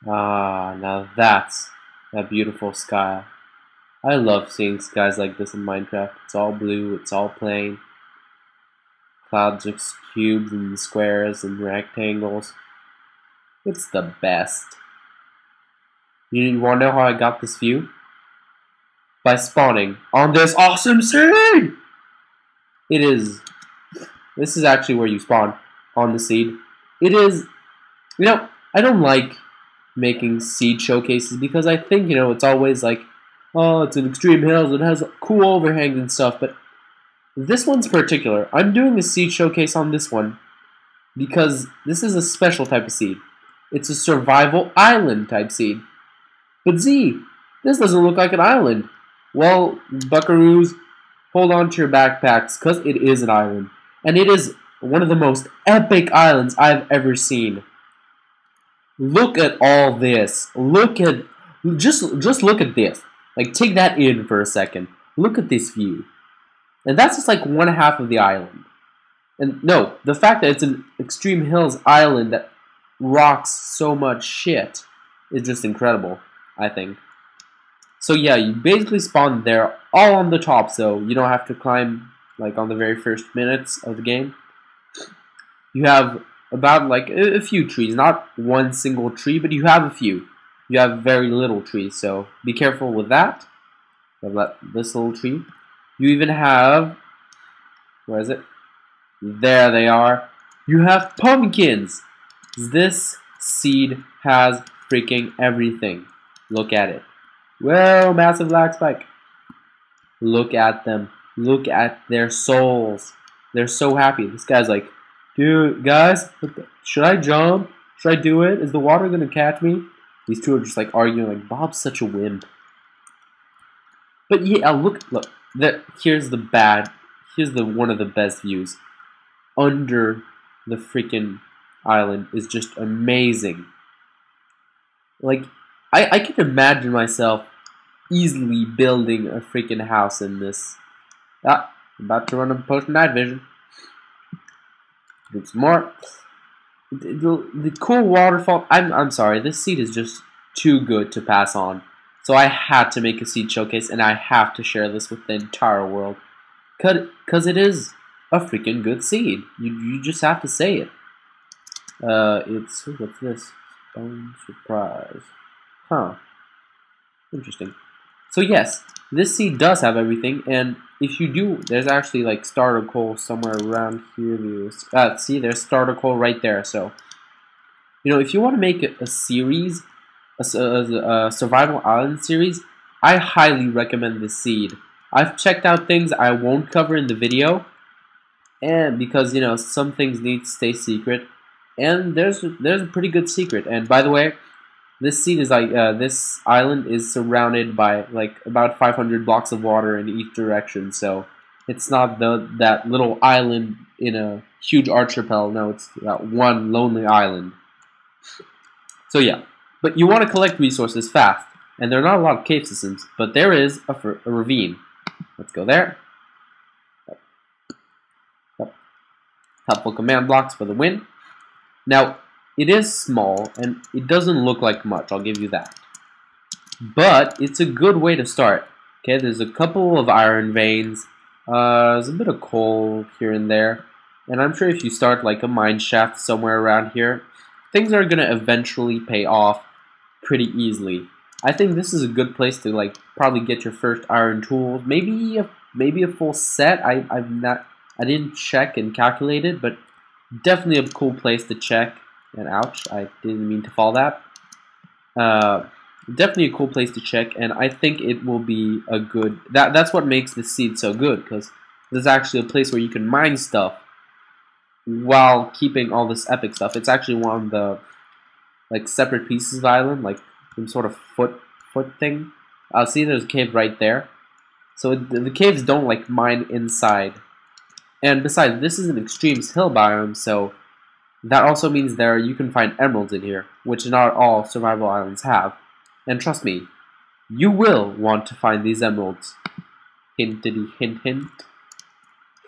Ah, now that's a beautiful sky. I love seeing skies like this in Minecraft. It's all blue, it's all plain. Clouds are cubes and squares and rectangles. It's the best. You wanna know how I got this view? By spawning on this awesome seed! This is actually where you spawn, on the seed. I don't like making seed showcases because I think, it's always like, oh, it's in extreme hills, it has cool overhangs and stuff, but this one's particular. I'm doing a seed showcase on this one because this is a special type of seed. It's a survival island type seed. But Z, this doesn't look like an island. Well, buckaroos, hold on to your backpacks because it is an island. And it is one of the most epic islands I've ever seen. Look at all this. Just look at this. Like, take that in for a second. Look at this view. And that's just like one half of the island. And no, the fact that it's an extreme hills island that rocks so much shit is just incredible, I think. So yeah, you basically spawn there all on the top, so you don't have to climb like on the very first minutes of the game. You have about like a few trees, not one single tree, but you have a few. You have very little trees, so be careful with that. This little tree. You even have, where is it? There they are. You have pumpkins. This seed has freaking everything. Look at it. Whoa, massive lag spike. Look at them. Look at their souls. They're so happy. This guy's like, dude, guys, should I jump? Should I do it? Is the water gonna catch me? These two are just like arguing like, Bob's such a wimp. But yeah, look. Here's one of the best views. Under the freaking island is just amazing. Like, I can imagine myself easily building a freaking house in this. Ah, about to run a potion night vision. Do some more. The cool waterfall. I'm sorry. This seed is just too good to pass on. So I had to make a seed showcase, and I have to share this with the entire world, cause it is a freaking good seed. You just have to say it. What's this? Stone surprise. Huh. Interesting. So yes, this seed does have everything, and if you do, there's actually like starter coal somewhere around here. See, there's starter coal right there. So, if you want to make a series, a survival island series, I highly recommend this seed. I've checked out things I won't cover in the video, and because some things need to stay secret, and there's a pretty good secret. And by the way, this seed is like this island is surrounded by like about 500 blocks of water in each direction, so it's not that little island in a huge archipelago. No, it's that one lonely island. So yeah, but you want to collect resources fast, and there are not a lot of cave systems, but there is a ravine. Let's go there. Helpful command blocks for the win. Now, it is small, and it doesn't look like much, I'll give you that. But it's a good way to start. Okay, there's a couple of iron veins, there's a bit of coal here and there, and I'm sure if you start like a mine shaft somewhere around here, things are going to eventually pay off pretty easily. I think this is a good place to like probably get your first iron tools, maybe a full set. I didn't check and calculate it, but definitely a cool place to check. And ouch, I didn't mean to fall that. Definitely a cool place to check, and I think it will be a good. That's what makes this seed so good, because there's actually a place where you can mine stuff while keeping all this epic stuff. It's actually one of the like separate pieces of the island, like some sort of foot thing. See, there's a cave right there. So the caves don't like mine inside. And besides, this is an extreme hill biome, so that also means you can find emeralds in here, which not all survival islands have. And trust me, you will want to find these emeralds. Hintity hint hint.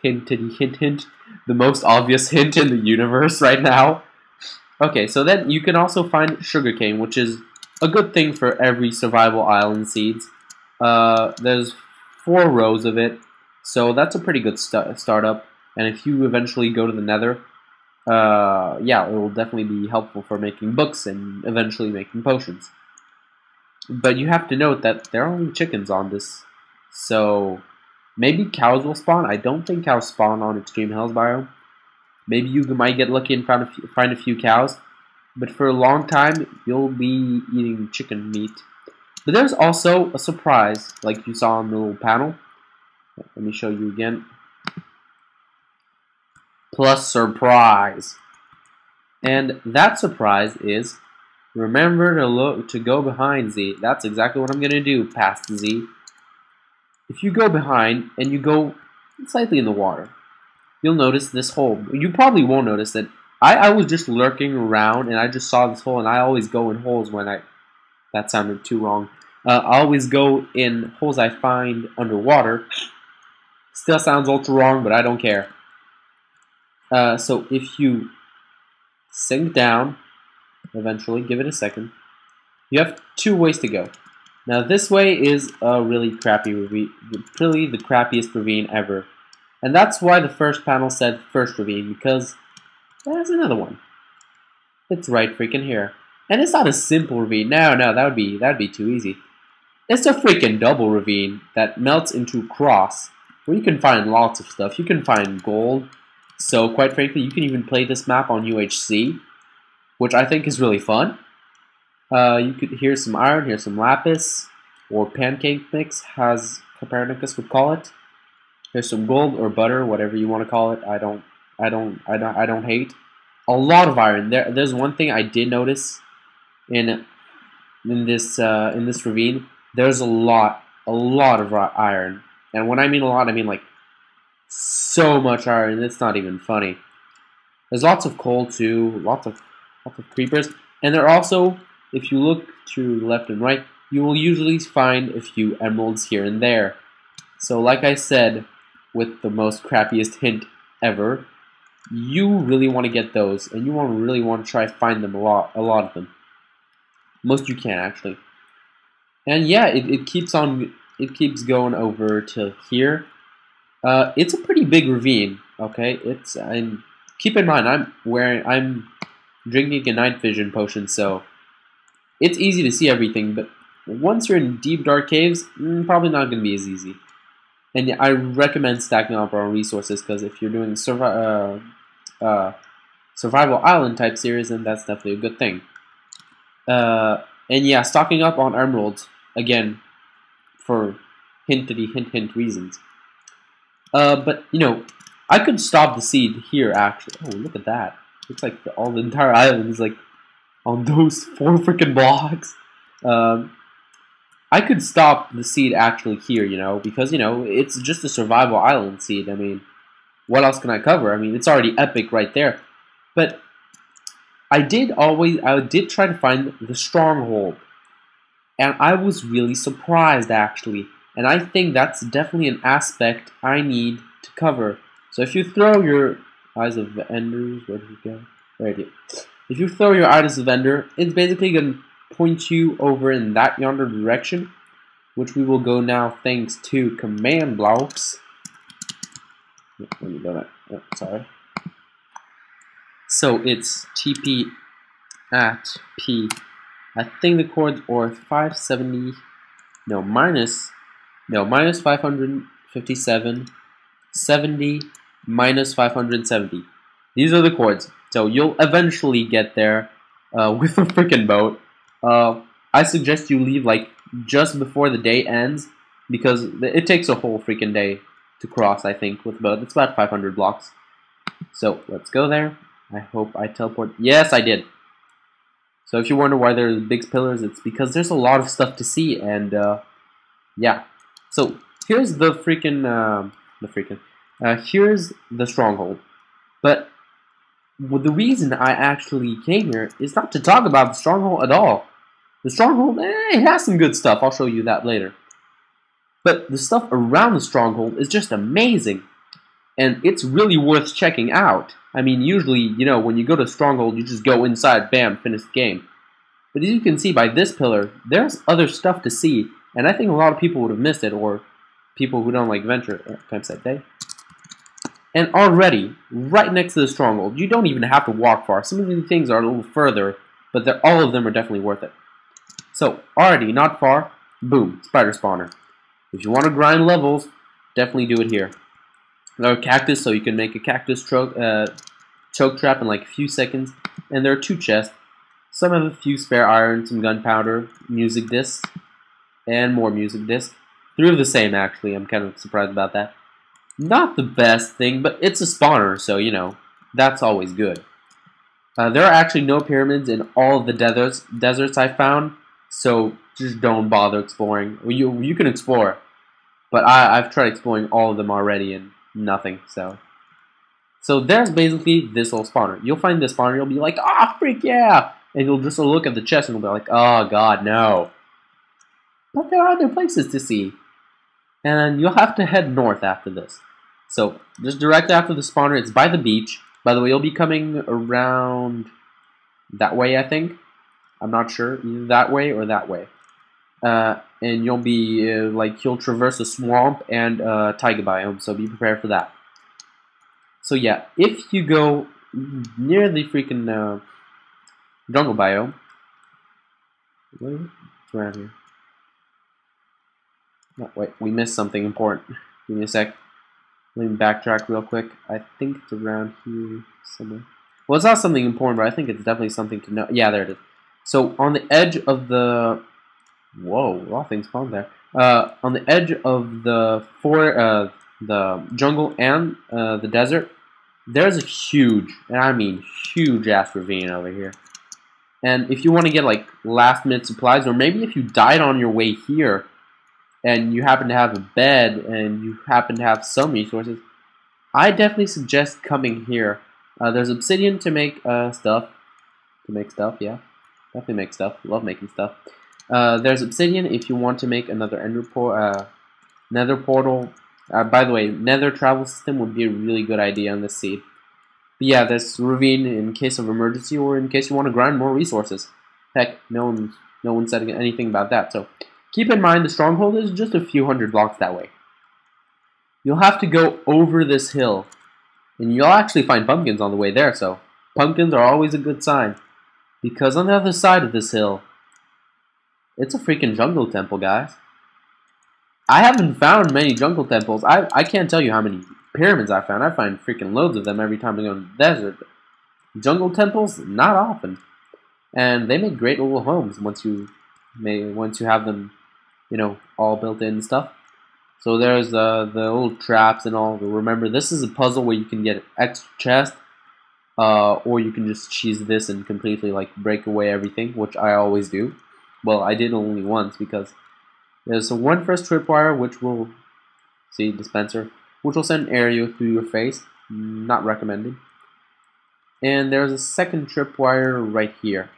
Hintity hint hint. The most obvious hint in the universe right now. Okay, so then you can also find sugarcane, which is a good thing for every survival island seeds. There's 4 rows of it, so that's a pretty good startup. And if you eventually go to the Nether, yeah, it will definitely be helpful for making books and eventually making potions. But you have to note that there are only chickens on this, so maybe cows will spawn. I don't think cows spawn on Extreme Hills biome. Maybe you might get lucky and find a few cows, but for a long time you'll be eating chicken meat. But there's also a surprise, like you saw on the little panel. Let me show you again. Plus surprise. And that surprise is, remember to go behind Z. That's exactly what I'm going to do past Z. If you go behind and you go slightly in the water, you'll notice this hole. You probably won't notice it. I was just lurking around and I just saw this hole, and I always go in holes when I... That sounded too wrong. I always go in holes I find underwater. Still sounds ultra wrong, but I don't care. So if you sink down, eventually, give it a second, you have 2 ways to go. Now this way is a really crappy ravine, really the crappiest ravine ever. And that's why the first panel said first ravine, because there's another one. It's right freaking here. And it's not a simple ravine. No, that'd be too easy. It's a freaking double ravine that melts into cross, where you can find lots of stuff. You can find gold. So quite frankly, you can even play this map on UHC, which I think is really fun. You could hear some iron, here's some lapis, or pancake mix, as Copernicus would call it. Here's some gold or butter, whatever you want to call it. I don't hate. A lot of iron. There's one thing I did notice in this ravine. There's a lot of iron, and when I mean a lot, I mean like so much iron. It's not even funny. There's lots of coal too, lots of creepers, and there are also, if you look to left and right, you will usually find a few emeralds here and there. So like I said, with the most crappiest hint ever, you really want to get those, and you really want to try to find them a lot of them. Most you can actually. And yeah, it keeps going over to here. It's a pretty big ravine. Okay, keep in mind I'm drinking a night vision potion, so it's easy to see everything. But once you're in deep dark caves, probably not going to be as easy. And I recommend stacking up on resources, because if you're doing survival island type series, then that's definitely a good thing. And yeah, stocking up on emeralds, again, for hint reasons. But, you know, I could stop the seed here, actually. Oh, look at that. Looks like the entire island is, like, on those 4 freaking blocks. I could stop the seed actually here, you know, because, you know, it's just a survival island seed. I mean, what else can I cover? I mean, it's already epic right there. But I did try to find the Stronghold, and I was really surprised, actually. And I think that's definitely an aspect I need to cover. So if you throw your Eyes of Enders, where did it go? Right here. If you throw your Eyes of Ender, it's basically going to point you over in that yonder direction, which we will go now thanks to command blocks. Let me go back. Oh, sorry. So it's TP at P. I think the coords are 570. No, minus 557, 70, minus 570. These are the chords. So you'll eventually get there with a freaking boat. I suggest you leave like just before the day ends, because it takes a whole freaking day to cross, I think, with a boat. It's about 500 blocks. So let's go there. I hope I teleport. Yes, I did. So if you wonder why there's big pillars, it's because there's a lot of stuff to see, and yeah. So here's the here's the Stronghold. But the reason I actually came here is not to talk about the Stronghold at all. The Stronghold, it has some good stuff. I'll show you that later. But the stuff around the Stronghold is just amazing, and it's really worth checking out. I mean, usually, you know, when you go to Stronghold, you just go inside, bam, finish the game. But as you can see by this pillar, there's other stuff to see, and I think a lot of people would have missed it, or people who don't like adventure campsite day. And already, right next to the Stronghold, you don't even have to walk far. Some of the things are a little further, but all of them are definitely worth it. So, already, not far, boom, spider spawner. If you want to grind levels, definitely do it here. Another cactus, so you can make a cactus choke trap in like a few seconds. And there are 2 chests. Some have a few spare iron, some gunpowder, music discs, and more music discs. 3 of the same, actually. I'm kind of surprised about that. Not the best thing, but it's a spawner, so, you know, that's always good. There are actually no pyramids in all of the deserts I found, so just don't bother exploring. You can explore, but I've tried exploring all of them already and nothing, so. So there's basically this little spawner. You'll find this spawner, you'll be like, ah, freak yeah! And you'll just look at the chest and you'll be like, oh god, no. But there are other places to see. And you'll have to head north after this. So, just directly after the spawner, it's by the beach. By the way, you'll be coming around that way, I think. I'm not sure. Either that way or that way. And you'll be, you'll traverse a swamp and taiga biome, so be prepared for that. So yeah, if you go near the freaking jungle biome, what is it? It's around here. No, wait, we missed something important. Give me a sec. Let me backtrack real quick. I think it's around here somewhere. Well, it's not something important, but I think it's definitely something to know. Yeah, there it is. So on the edge of the... Whoa, a lot of things spawned there. On the edge of the jungle and the desert, there's a huge, and I mean huge ass ravine over here. And if you want to get like last minute supplies, or maybe if you died on your way here, and you happen to have a bed, and you happen to have some resources, I definitely suggest coming here. There's obsidian to make stuff. Yeah. Definitely make stuff. Love making stuff. There's obsidian if you want to make another nether portal. By the way, nether travel system would be a really good idea on this seed. But yeah, there's ravine in case of emergency, or in case you want to grind more resources. Heck, no one's said anything about that, so... Keep in mind, the Stronghold is just a few hundred blocks that way. You'll have to go over this hill, and you'll actually find pumpkins on the way there, so pumpkins are always a good sign. Because on the other side of this hill, it's a freaking jungle temple, guys. I haven't found many jungle temples. I can't tell you how many pyramids I found. I find freaking loads of them every time I go in the desert. Jungle temples, not often. And they make great little homes once you have them, you know, all built in and stuff. So there's the little traps and all. Remember, this is a puzzle where you can get an extra chest, or you can just cheese this and completely like break away everything, which I always do. Well, I did only once because there's one first tripwire which will dispenser, which will send an arrow through your face. Not recommended. And there's a second tripwire right here,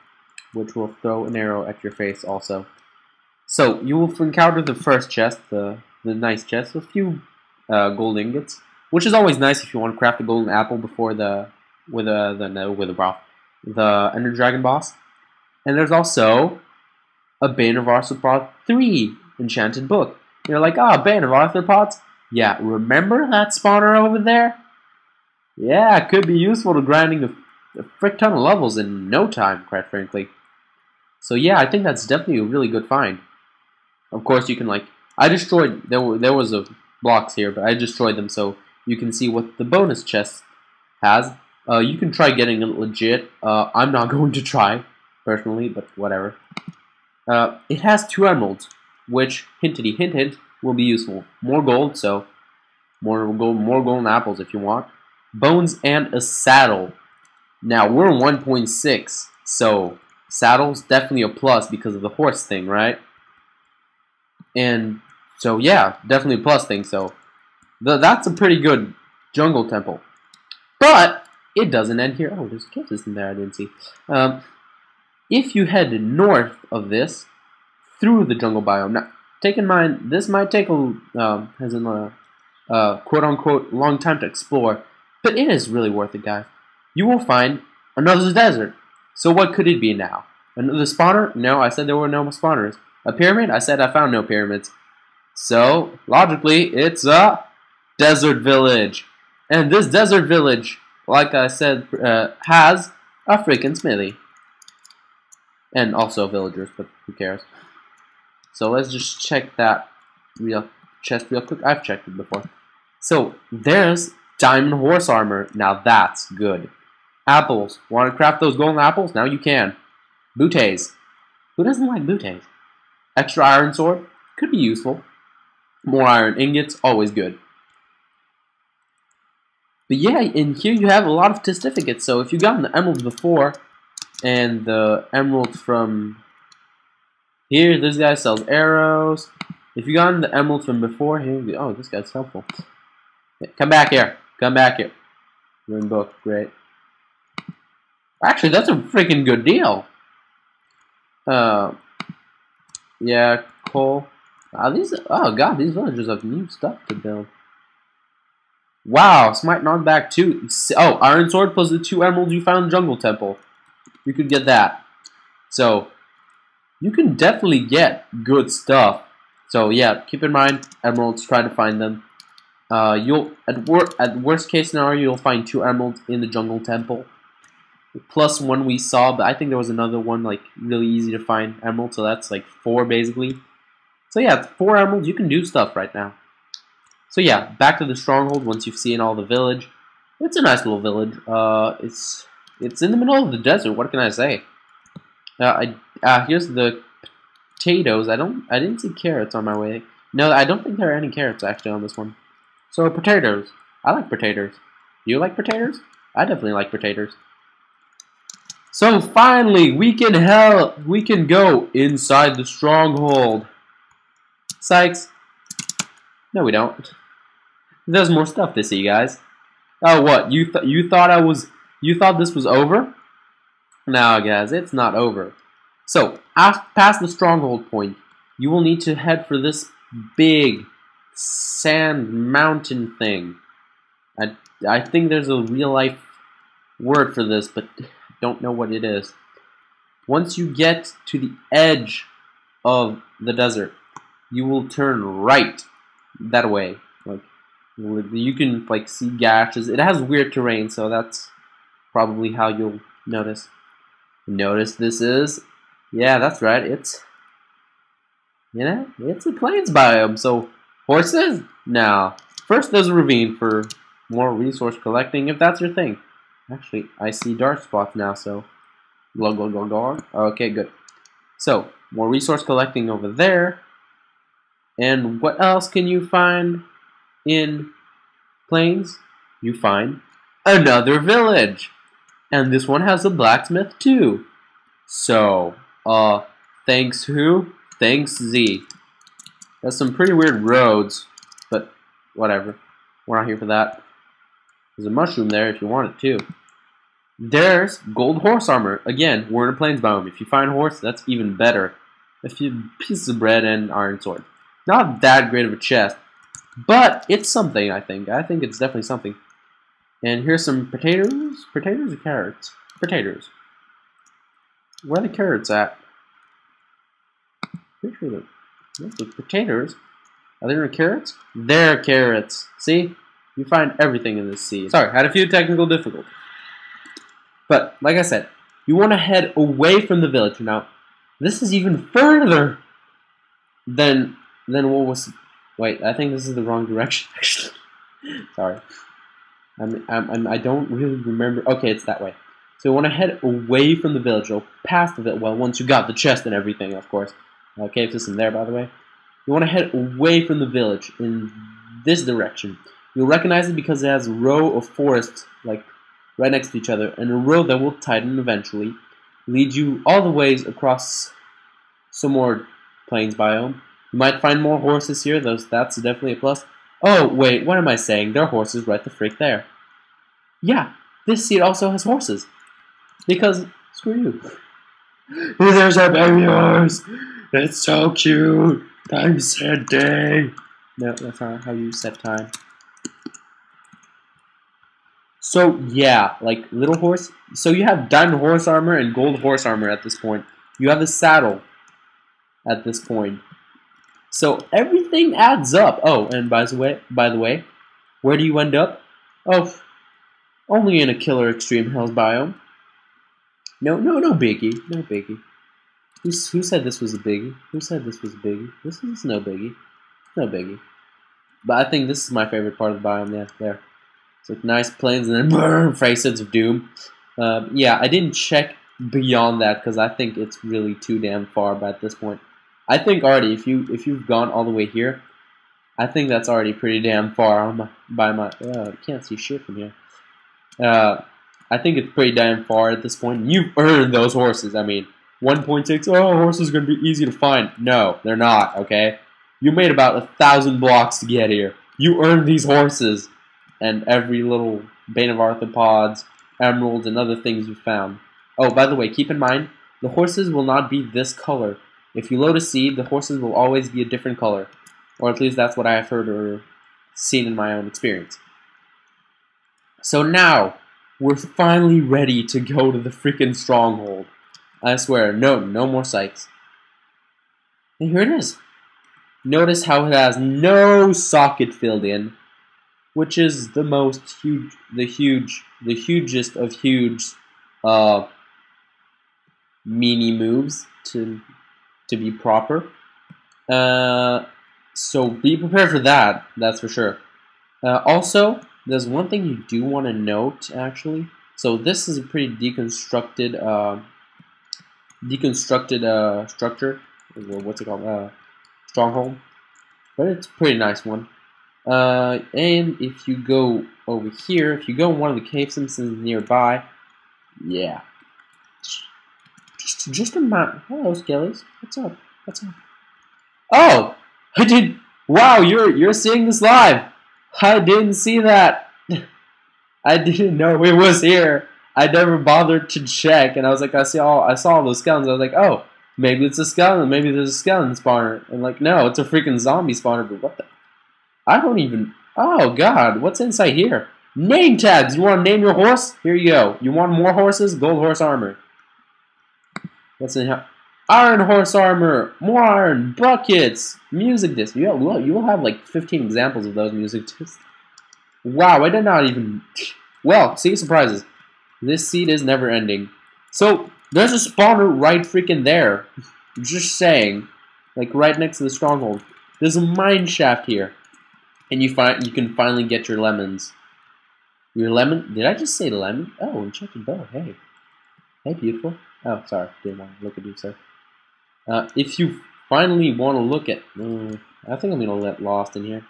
which will throw an arrow at your face also. So you will encounter the first chest, the nice chest, with a few gold ingots, which is always nice if you want to craft a golden apple before the Ender Dragon boss. And there's also a Bane of Arthropods 3 enchanted book. You're like, Bane of Arthropods? Yeah, remember that spawner over there? Yeah, it could be useful to grinding a frick ton of levels in no time, quite frankly. So yeah, I think that's definitely a really good find. Of course, you can I destroyed, there was blocks here, but I destroyed them so you can see what the bonus chest has. You can try getting it legit. I'm not going to try, personally, but whatever. It has 2 emeralds, which, hintity hint hint, will be useful. More gold, so more golden apples if you want. Bones and a saddle. Now, we're 1.6, so saddle's definitely a plus because of the horse thing, right? And so, yeah, definitely a plus thing, so that's a pretty good jungle temple. But it doesn't end here. Oh, there's a cave system there I didn't see. If you head north of this, through the jungle biome, now, take in mind, this might take a quote-unquote long time to explore, but it is really worth it, guys. You will find another desert. So what could it be now? And the spawner? No, I said there were no spawners. A pyramid? I said I found no pyramids. So, logically, it's a desert village. And this desert village, like I said, has a freaking smithy. And also villagers, but who cares? So let's just check that chest real quick. I've checked it before. So there's diamond horse armor. Now that's good. Apples. Want to craft those golden apples? Now you can. Booties. Who doesn't like booties? Extra iron sword. Could be useful. More iron ingots. Always good. But yeah, in here you have a lot of certificates. So if you got the emeralds before, and the emeralds from here, this guy sells arrows. If you got the emeralds from before, here, oh, this guy's helpful. Yeah, come back here. Come back here. Rune book, great. Actually, that's a freaking good deal. Yeah, coal. Oh god, these villagers have new stuff to build. Wow, smite knockback 2. Oh, iron sword plus the 2 emeralds you found in the jungle temple. You could get that. So, you can definitely get good stuff. So yeah, keep in mind, emeralds, try to find them. At worst case scenario, you'll find 2 emeralds in the jungle temple. Plus 1 we saw, but I think there was another one, like, really easy to find emerald, so that's like 4 basically. So yeah, 4 emeralds, you can do stuff right now. So yeah, back to the stronghold once you've seen all the village. It's a nice little village. It's in the middle of the desert, what can I say? Here's the potatoes. I didn't see carrots on my way. No, I don't think there are any carrots actually on this one. So potatoes. I like potatoes. You like potatoes? I definitely like potatoes. So finally, we can go inside the stronghold. Sykes. No, we don't. There's more stuff to see, guys. Oh, what? You thought this was over? No, guys, it's not over. So, past the stronghold point, you will need to head for this big sand mountain thing. I think there's a real life word for this, but I don't know what it is. Once you get to the edge of the desert, you will turn right that way. Like, you can like see gashes. It has weird terrain, so that's probably how you'll notice. Notice this is, yeah, that's right. It's a plains biome. So horses? No. First, there's a ravine for more resource collecting, if that's your thing. Actually, I see dark spots now, so glug glug glug glug. Okay, good. So more resource collecting over there. And what else can you find in plains? You find another village. And this one has a blacksmith too. So, thanks who? Thanks Z. That's some pretty weird roads, but whatever. We're not here for that. There's a mushroom there if you want it too. There's gold horse armor. Again, we're in a plains biome. If you find horse, that's even better. A few pieces of bread and iron sword. Not that great of a chest, but it's something, I think. I think it's definitely something. And here's some potatoes. Potatoes or carrots? Potatoes. Where are the carrots at? Pretty sure those are potatoes. Are there no carrots? They're carrots. See? You find everything in this sea. Sorry, had a few technical difficulties. But, like I said, you want to head away from the village. Now, this is even further than what was... Wait, I think this is the wrong direction, actually. Sorry. I don't really remember. Okay, it's that way. So you want to head away from the village, or past the village. Well, once you got the chest and everything, of course. Cave system there, by the way. You want to head away from the village in this direction. You'll recognize it because it has a row of forests, like, right next to each other, and a road that will tighten eventually, lead you all the ways across some more plains biome. You might find more horses here, that's definitely a plus. Oh, wait, what am I saying? There are horses right the frick there. Yeah, this seed also has horses. Because, screw you. There's our baby horse! It's so cute! Time set day! No, that's not how you set time. So, yeah, like, little horse. So you have diamond horse armor and gold horse armor at this point. You have a saddle at this point. So everything adds up. Oh, and by the way, where do you end up? Oh, only in a killer extreme hills biome. No biggie. No biggie. Who said this was a biggie? Who said this was a biggie? This is no biggie. No biggie. But I think this is my favorite part of the biome. Yeah, there. It's like nice plains and then brrr, Faces of Doom. Yeah, I didn't check beyond that because I think it's really too damn far. But at this point, I think already if you've gone all the way here, I think that's already pretty damn far. I can't see shit from here. I think it's pretty damn far at this point. You've earned those horses. I mean, 1.6. Oh, horses are gonna be easy to find. No, they're not. Okay, you made about 1,000 blocks to get here. You earned these horses, and every little bane of arthropods, emeralds, and other things you found. Oh, by the way, keep in mind the horses will not be this color. If you load a seed, the horses will always be a different color, or at least that's what I have heard or seen in my own experience. So now, we're finally ready to go to the freaking Stronghold. I swear, no more psychs. And here it is. Notice how it has no socket filled in, which is the hugest of huge, meanie moves to be proper. So be prepared for that. That's for sure. Also, there's one thing you do want to note, actually. So this is a pretty deconstructed structure. What's it called? Stronghold. But it's a pretty nice one. And if you go over here, if you go in one of the cave systems nearby, yeah. Just a minute. Hello, Skellies. What's up? What's up? Oh! I did. Wow, you're seeing this live. I didn't see that. I didn't know it was here. I never bothered to check, and I was like, I saw all those skeletons. I was like, oh, maybe it's a skeleton. Maybe there's a skeleton spawner. And like, no, it's a freaking zombie spawner. But what the? I don't even. Oh God, what's inside here? Name tags. You want to name your horse? Here you go. You want more horses? Gold horse armor. What's in here? Iron horse armor. More iron. Buckets. Music disc. You will have like 15 examples of those music discs. Wow, I did not even. Well, see, surprises. This seed is never ending. So there's a spawner right freaking there. Just saying, like right next to the stronghold. There's a mine shaft here, and you can finally get your lemons. Your lemon? Did I just say lemon? Oh, enchanted bow. Hey, hey, beautiful. Oh, sorry, didn't want to look at you, sir. If you finally want to look at, I think I'm gonna let lost in here.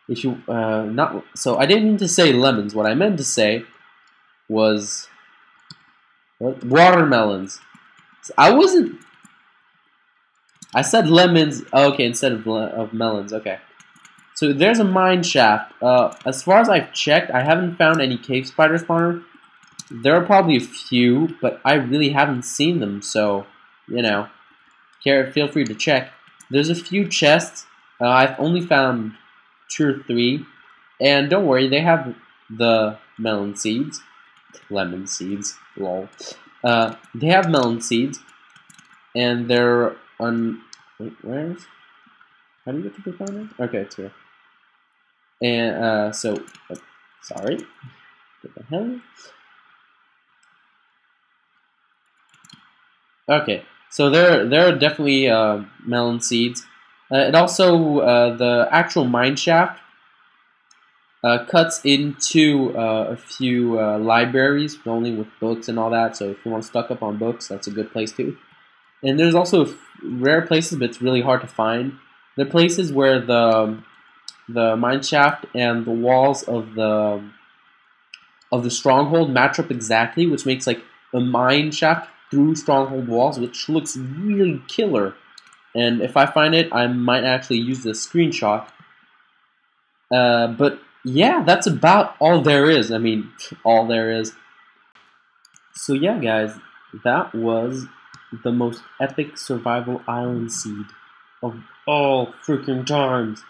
If you not so, I didn't mean to say lemons. What I meant to say was what? Watermelons. I wasn't. I said lemons. Oh, okay, instead of melons. Okay. So there's a mine shaft. As far as I've checked, I haven't found any cave spider spawner. There are probably a few, but I really haven't seen them. So, you know, feel free to check. There's a few chests. I've only found 2 or 3, and don't worry, they have the melon seeds, lemon seeds. Lol. They have melon seeds, and they're on. Wait, where's? How do you get to the corner? Okay, it's here. And sorry. What the hell? Okay, so there are definitely melon seeds. It also the actual mine shaft cuts into a few libraries, only with books and all that. So if you want to stock up on books, that's a good place too. And there's also rare places, but it's really hard to find. There are places where the mine shaft and the walls of the stronghold match up exactly, which makes like a mine shaft through stronghold walls, which looks really killer. And if I find it, I might actually use the screenshot. But yeah, that's about all there is. I mean, all there is. So yeah, guys, that was the most epic survival island seed of all freaking times.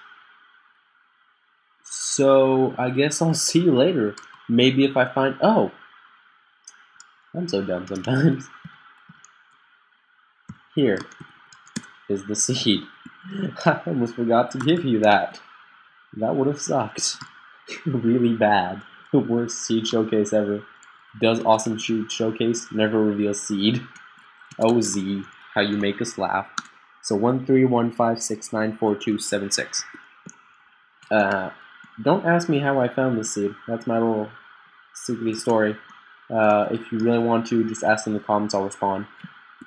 So I guess I'll see you later. Maybe if I find... Oh! I'm so dumb sometimes. Here is the seed. I almost forgot to give you that. That would have sucked. Really bad. The worst seed showcase ever. Does awesome seed showcase, never reveals seed. Oh Z, how you make us laugh. So 131569426. Don't ask me how I found this seed. That's my little secret story. If you really want to, just ask in the comments, I'll respond.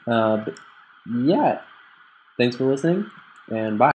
But yeah, thanks for listening, and bye.